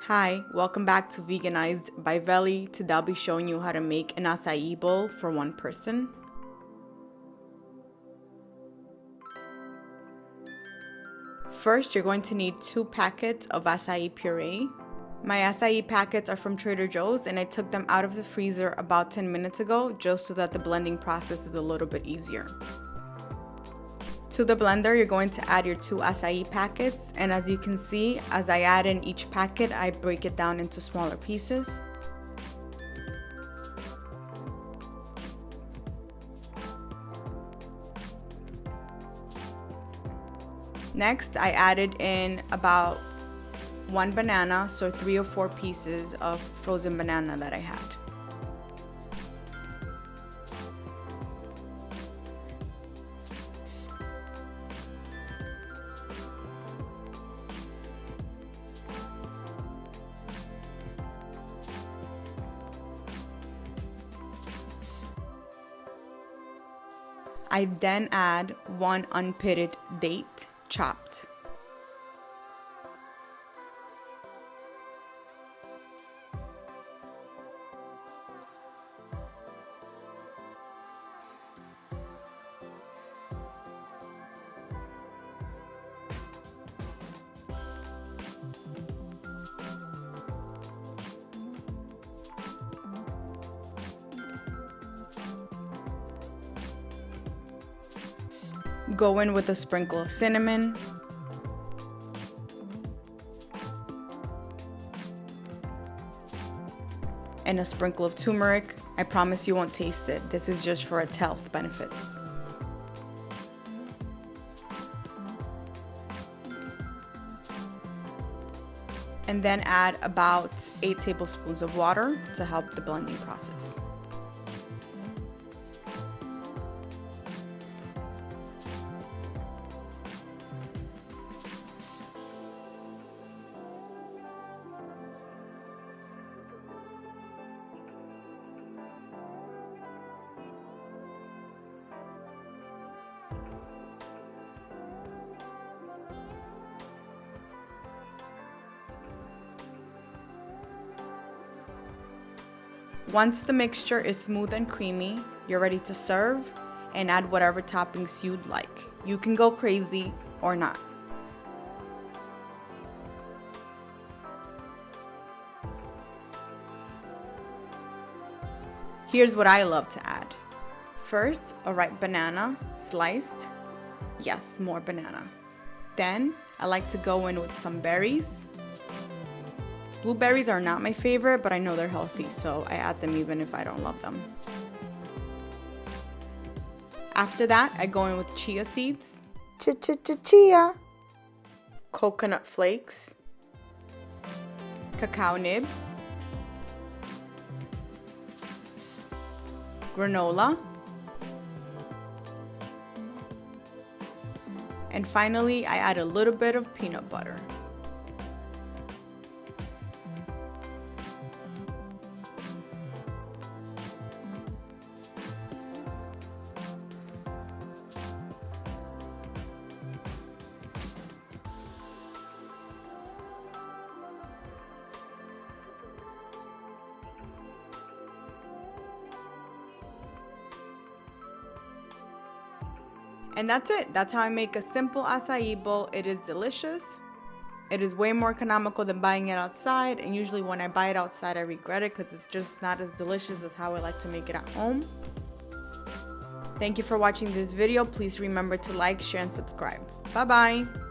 Hi, welcome back to Veganized by Veli. Today I'll be showing you how to make an acai bowl for one person. First, you're going to need 2 packets of acai puree. My acai packets are from Trader Joe's and I took them out of the freezer about 10 minutes ago just so that the blending process is a little bit easier. To the blender, you're going to add your 2 acai packets, and as you can see, as I add in each packet, I break it down into smaller pieces. Next, I added in about 1 banana, so 3 or 4 pieces of frozen banana that I had. I then add 1 unpitted date, chopped. Go in with a sprinkle of cinnamon, and a sprinkle of turmeric. I promise you won't taste it. This is just for its health benefits. And then add about 8 tablespoons of water to help the blending process. Once the mixture is smooth and creamy, you're ready to serve and add whatever toppings you'd like. You can go crazy or not. Here's what I love to add. First, a ripe banana, sliced. Yes, more banana. Then, I like to go in with some berries. Blueberries are not my favorite, but I know they're healthy, so I add them even if I don't love them. After that, I go in with chia seeds, chia, coconut flakes, cacao nibs, granola, and finally, I add a little bit of peanut butter. And that's it. That's how I make a simple acai bowl. It is delicious. It is way more economical than buying it outside. And usually when I buy it outside, I regret it because it's just not as delicious as how I like to make it at home. Thank you for watching this video. Please remember to like, share, and subscribe. Bye-bye.